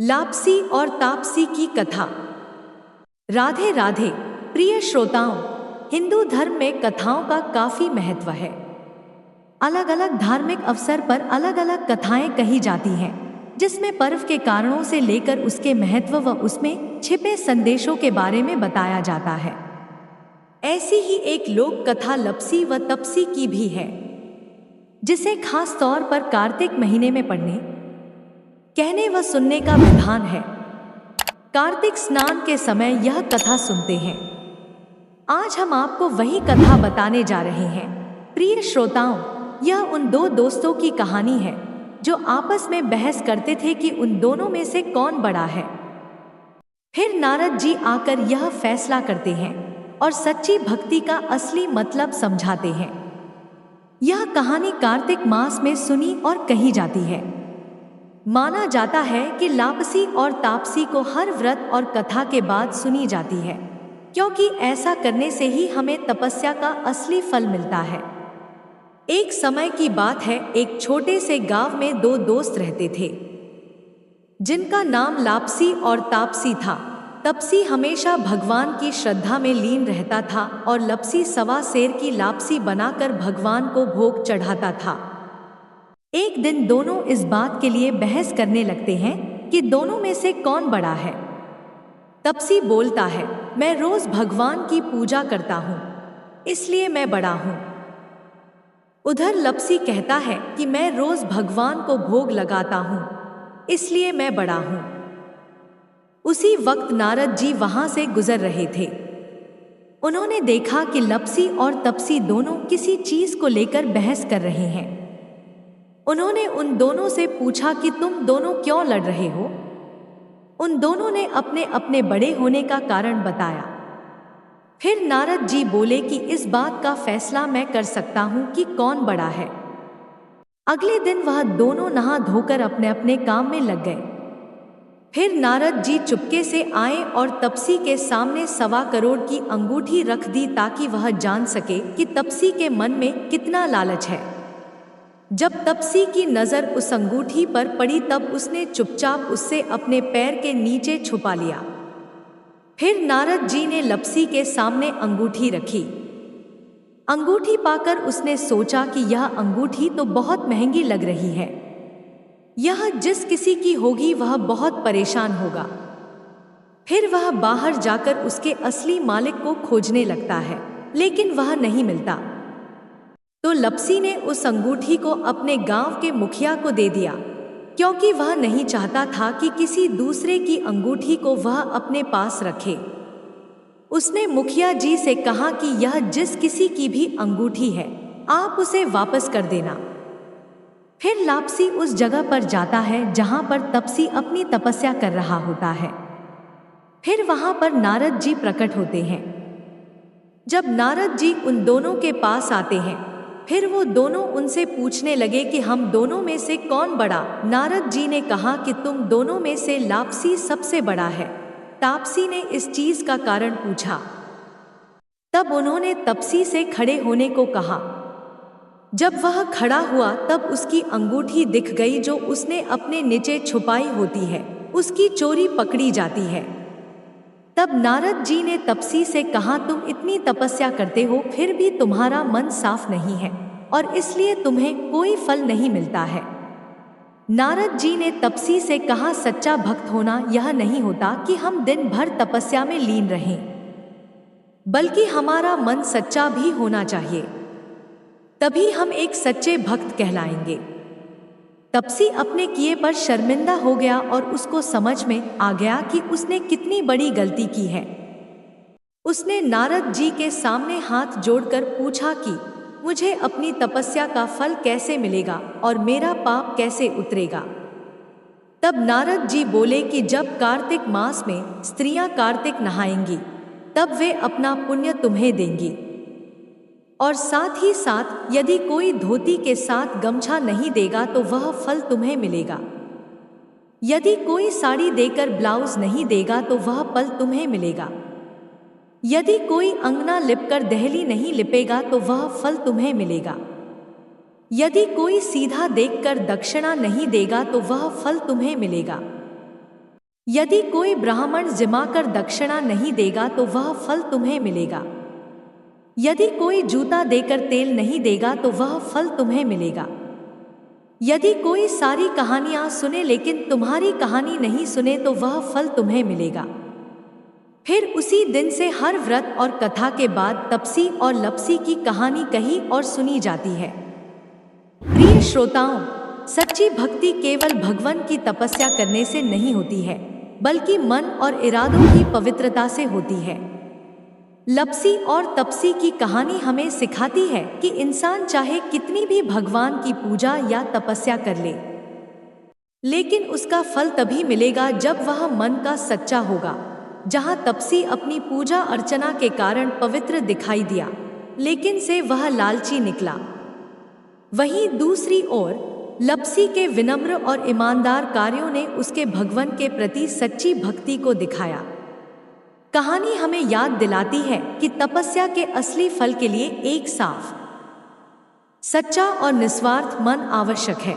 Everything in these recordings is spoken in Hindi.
लापसी और तापसी की कथा। राधे राधे प्रिय श्रोताओं, हिंदू धर्म में कथाओं का काफी महत्व है। अलग अलग धार्मिक अवसर पर अलग अलग कथाएं कही जाती हैं, जिसमें पर्व के कारणों से लेकर उसके महत्व व उसमें छिपे संदेशों के बारे में बताया जाता है। ऐसी ही एक लोक कथा लपसी व तपसी की भी है, जिसे खास तौर पर कार्तिक महीने में पढ़ने, कहने व सुनने का विधान है। कार्तिक स्नान के समय यह कथा सुनते हैं। आज हम आपको वही कथा बताने जा रहे हैं। प्रिय श्रोताओं, यह उन दो दोस्तों की कहानी है जो आपस में बहस करते थे कि उन दोनों में से कौन बड़ा है। फिर नारद जी आकर यह फैसला करते हैं और सच्ची भक्ति का असली मतलब समझाते हैं। यह कहानी कार्तिक मास में सुनी और कही जाती है। माना जाता है कि लापसी और तापसी को हर व्रत और कथा के बाद सुनी जाती है, क्योंकि ऐसा करने से ही हमें तपस्या का असली फल मिलता है। एक समय की बात है, एक छोटे से गांव में दो दोस्त रहते थे, जिनका नाम लापसी और तापसी था। तपसी हमेशा भगवान की श्रद्धा में लीन रहता था और लपसी सवा सेर की लापसी बनाकर भगवान को भोग चढ़ाता था। एक दिन दोनों इस बात के लिए बहस करने लगते हैं कि दोनों में से कौन बड़ा है। तपसी बोलता है, मैं रोज भगवान की पूजा करता हूँ, इसलिए मैं बड़ा हूँ। उधर लपसी कहता है कि मैं रोज भगवान को भोग लगाता हूँ, इसलिए मैं बड़ा हूँ। उसी वक्त नारद जी वहां से गुजर रहे थे। उन्होंने देखा कि लपसी और तपसी दोनों किसी चीज को लेकर बहस कर रहे हैं। उन्होंने उन दोनों से पूछा कि तुम दोनों क्यों लड़ रहे हो। उन दोनों ने अपने अपने बड़े होने का कारण बताया। फिर नारद जी बोले कि इस बात का फैसला मैं कर सकता हूं कि कौन बड़ा है। अगले दिन वह दोनों नहा धोकर अपने अपने काम में लग गए। फिर नारद जी चुपके से आए और तपसी के सामने 1.25 करोड़ की अंगूठी रख दी, ताकि वह जान सके कि तपसी के मन में कितना लालच है। जब तपसी की नजर उस अंगूठी पर पड़ी, तब उसने चुपचाप उससे अपने पैर के नीचे छुपा लिया। फिर नारद जी ने लपसी के सामने अंगूठी रखी। अंगूठी पाकर उसने सोचा कि यह अंगूठी तो बहुत महंगी लग रही है। यह जिस किसी की होगी वह बहुत परेशान होगा। फिर वह बाहर जाकर उसके असली मालिक को खोजने लगता है, लेकिन वह नहीं मिलता। तो लपसी ने उस अंगूठी को अपने गांव के मुखिया को दे दिया, क्योंकि वह नहीं चाहता था कि किसी दूसरे की अंगूठी को वह अपने पास रखे। उसने मुखिया जी से कहा कि यह जिस किसी की भी अंगूठी है, आप उसे वापस कर देना। फिर लापसी उस जगह पर जाता है जहां पर तपसी अपनी तपस्या कर रहा होता है। फिर वहां पर नारद जी प्रकट होते हैं। जब नारद जी उन दोनों के पास आते हैं, फिर वो दोनों उनसे पूछने लगे कि हम दोनों में से कौन बड़ा। नारद जी ने कहा कि तुम दोनों में से लापसी सबसे बड़ा है। तापसी ने इस चीज का कारण पूछा। तब उन्होंने तपसी से खड़े होने को कहा। जब वह खड़ा हुआ तब उसकी अंगूठी दिख गई जो उसने अपने नीचे छुपाई होती है। उसकी चोरी पकड़ी जाती है। तब नारद जी ने तपसी से कहा, तुम इतनी तपस्या करते हो फिर भी तुम्हारा मन साफ नहीं है और इसलिए तुम्हें कोई फल नहीं मिलता है। नारद जी ने तपसी से कहा, सच्चा भक्त होना यह नहीं होता कि हम दिन भर तपस्या में लीन रहें, बल्कि हमारा मन सच्चा भी होना चाहिए, तभी हम एक सच्चे भक्त कहलाएंगे। तपसी अपने किए पर शर्मिंदा हो गया और उसको समझ में आ गया कि उसने कितनी बड़ी गलती की है। उसने नारद जी के सामने हाथ जोड़कर पूछा कि मुझे अपनी तपस्या का फल कैसे मिलेगा और मेरा पाप कैसे उतरेगा। तब नारद जी बोले कि जब कार्तिक मास में स्त्रियां कार्तिक नहाएंगी, तब वे अपना पुण्य तुम्हें देंगी, और साथ ही साथ यदि कोई धोती के साथ गमछा नहीं देगा तो वह फल तुम्हें मिलेगा। यदि कोई साड़ी देकर ब्लाउज नहीं देगा तो वह फल तुम्हें मिलेगा। यदि कोई अंगना लिपकर दहली नहीं लिपेगा तो वह फल तुम्हें मिलेगा। यदि कोई सीधा देखकर दक्षिणा नहीं देगा तो वह फल तुम्हें मिलेगा। यदि कोई ब्राह्मण जिमाकर दक्षिणा नहीं देगा तो वह फल तुम्हें मिलेगा। यदि कोई जूता देकर तेल नहीं देगा तो वह फल तुम्हें मिलेगा। यदि कोई सारी कहानियां सुने लेकिन तुम्हारी कहानी नहीं सुने तो वह फल तुम्हें मिलेगा। फिर उसी दिन से हर व्रत और कथा के बाद तपसी और लपसी की कहानी कही और सुनी जाती है। प्रिय श्रोताओं, सच्ची भक्ति केवल भगवान की तपस्या करने से नहीं होती है, बल्कि मन और इरादों की पवित्रता से होती है। लपसी और तपसी की कहानी हमें सिखाती है कि इंसान चाहे कितनी भी भगवान की पूजा या तपस्या कर ले, लेकिन उसका फल तभी मिलेगा जब वह मन का सच्चा होगा। जहाँ तपसी अपनी पूजा अर्चना के कारण पवित्र दिखाई दिया, लेकिन से वह लालची निकला, वहीं दूसरी ओर लपसी के विनम्र और ईमानदार कार्यों ने उसके भगवान के प्रति सच्ची भक्ति को दिखाया। कहानी हमें याद दिलाती है कि तपस्या के असली फल के लिए एक साफ, सच्चा और निस्वार्थ मन आवश्यक है।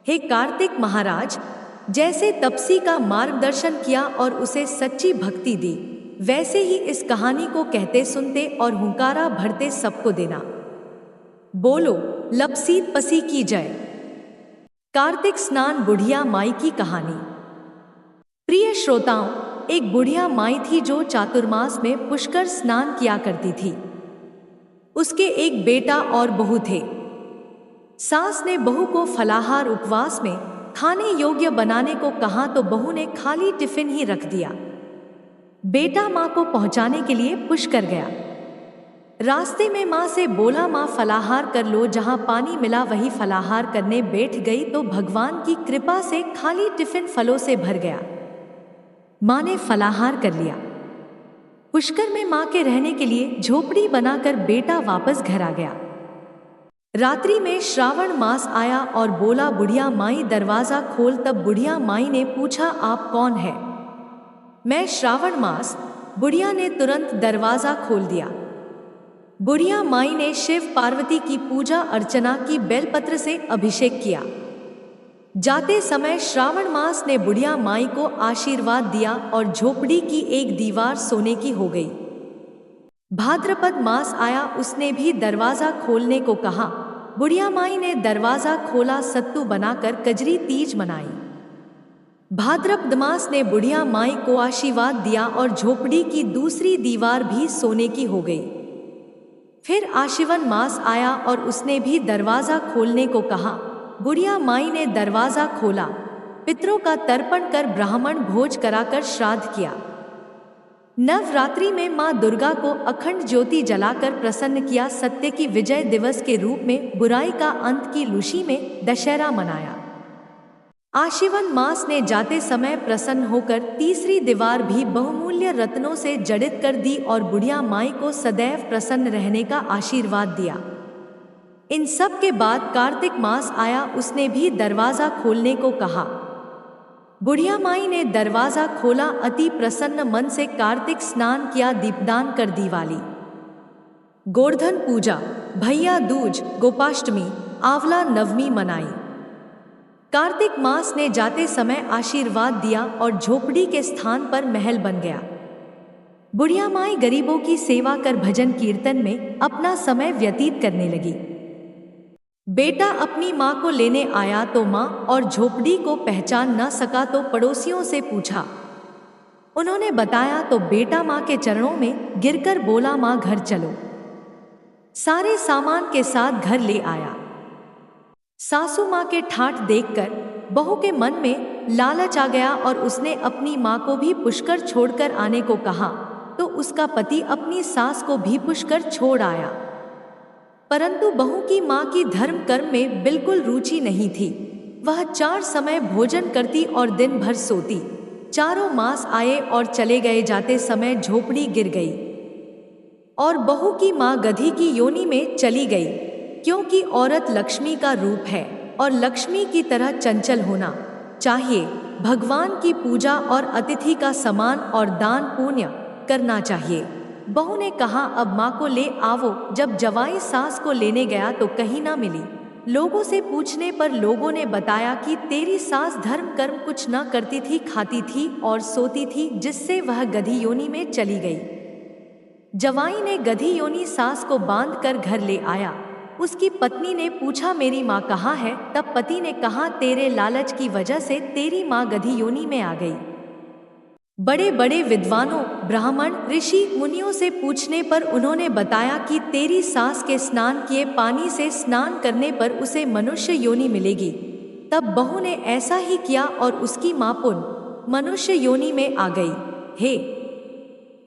हे कार्तिक महाराज, जैसे तपसी का मार्गदर्शन किया और उसे सच्ची भक्ति दी, वैसे ही इस कहानी को कहते सुनते और हुंकारा भरते सबको देना। बोलो लपसी पसी की जय। कार्तिक स्नान बुढ़िया माई की कहानी। प्रिय श्रोताओं, एक बुढ़िया माई थी जो चातुर्मास में पुष्कर स्नान किया करती थी। उसके एक बेटा और बहू थे। सास ने बहू को फलाहार उपवास में खाने योग्य बनाने को कहा तो बहू ने खाली टिफिन ही रख दिया। बेटा माँ को पहुंचाने के लिए पुष्कर गया। रास्ते में माँ से बोला, माँ फलाहार कर लो। जहाँ पानी मिला वही फलाहार करने बैठ गई तो भगवान की कृपा से खाली टिफिन फलों से भर गया। माँ ने फलाहार कर लिया। पुष्कर में माँ के रहने के लिए झोपड़ी बनाकर बेटा वापस घर आ गया। रात्रि में श्रावण मास आया और बोला, बुढ़िया माई दरवाजा खोल। तब बुढ़िया माई ने पूछा, आप कौन है? मैं श्रावण मास। बुढ़िया ने तुरंत दरवाजा खोल दिया। बुढ़िया माई ने शिव पार्वती की पूजा अर्चना की, बेलपत्र से अभिषेक किया। जाते समय श्रावण मास ने बुढ़िया माई को आशीर्वाद दिया और झोपड़ी की एक दीवार सोने की हो गई। भाद्रपद मास आया, उसने भी दरवाजा खोलने को कहा। बुढ़िया माई ने दरवाजा खोला, सत्तू बनाकर कजरी तीज मनाई। भाद्रपद मास ने बुढ़िया माई को आशीर्वाद दिया और झोपड़ी की दूसरी दीवार भी सोने की हो गई। फिर आश्विन मास आया और उसने भी दरवाजा खोलने को कहा। बुढ़िया माई ने दरवाजा खोला, पितरों का तर्पण कर ब्राह्मण भोज कराकर श्राद्ध किया। नवरात्रि में मां दुर्गा को अखंड ज्योति जलाकर प्रसन्न किया। सत्य की विजय दिवस के रूप में बुराई का अंत की लुशी में दशहरा मनाया। आश्विन मास ने जाते समय प्रसन्न होकर तीसरी दीवार भी बहुमूल्य रत्नों से जड़ित कर दी और बुढ़िया माई को सदैव प्रसन्न रहने का आशीर्वाद दिया। इन सब के बाद कार्तिक मास आया, उसने भी दरवाजा खोलने को कहा। बुढ़िया माई ने दरवाजा खोला, अति प्रसन्न मन से कार्तिक स्नान किया, दीपदान कर दिवाली, गोवर्धन पूजा, भैया दूज, गोपाष्टमी, आंवला नवमी मनाई। कार्तिक मास ने जाते समय आशीर्वाद दिया और झोपड़ी के स्थान पर महल बन गया। बुढ़िया माई गरीबों की सेवा कर भजन कीर्तन में अपना समय व्यतीत करने लगी। बेटा अपनी माँ को लेने आया तो माँ और झोपड़ी को पहचान न सका तो पड़ोसियों से पूछा। उन्होंने बताया तो बेटा माँ के चरणों में गिरकर बोला, माँ घर चलो। सारे सामान के साथ घर ले आया। सासू माँ के ठाठ देखकर बहू के मन में लालच आ गया और उसने अपनी माँ को भी पुष्कर छोड़कर आने को कहा तो उसका पति अपनी सास को भी पुष्कर छोड़ आया। परंतु बहू की माँ की धर्म कर्म में बिल्कुल रुचि नहीं थी। वह 4 समय भोजन करती और दिन भर सोती। चारों मास आए और चले गए। जाते समय झोपड़ी गिर गई और बहू की माँ गधी की योनि में चली गई, क्योंकि औरत लक्ष्मी का रूप है और लक्ष्मी की तरह चंचल होना चाहिए। भगवान की पूजा और अतिथि का सम्मान और दान पुण्य करना चाहिए। बहू ने कहा, अब माँ को ले आवो। जब जवाई सास को लेने गया तो कहीं ना मिली। लोगों से पूछने पर लोगों ने बताया कि तेरी सास धर्म कर्म कुछ न करती थी, खाती थी और सोती थी, जिससे वह गधी योनि में चली गई। जवाई ने गधी योनि सास को बांध कर घर ले आया। उसकी पत्नी ने पूछा, मेरी माँ कहाँ है? तब पति ने कहा, तेरे लालच की वजह से तेरी माँ गधी योनि में आ गई। बड़े बड़े विद्वानों, ब्राह्मण, ऋषि, मुनियों से पूछने पर उन्होंने बताया कि तेरी सास के स्नान किए पानी से स्नान करने पर उसे मनुष्य योनि मिलेगी। तब बहू ने ऐसा ही किया और उसकी माँ पुनः मनुष्य योनि में आ गई। हे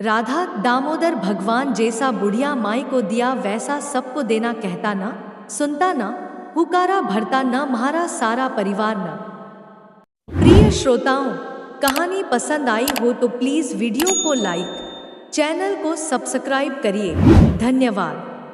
राधा, दामोदर भगवान जैसा बुढ़िया माई को दिया वैसा सबको देना कहता न, सुनता न, पुकारा भरता न, म्हारा सारा परिवार न। प्रिय श्रोताओं, कहानी पसंद आई हो तो प्लीज़ वीडियो को लाइक, चैनल को सब्सक्राइब करिए। धन्यवाद।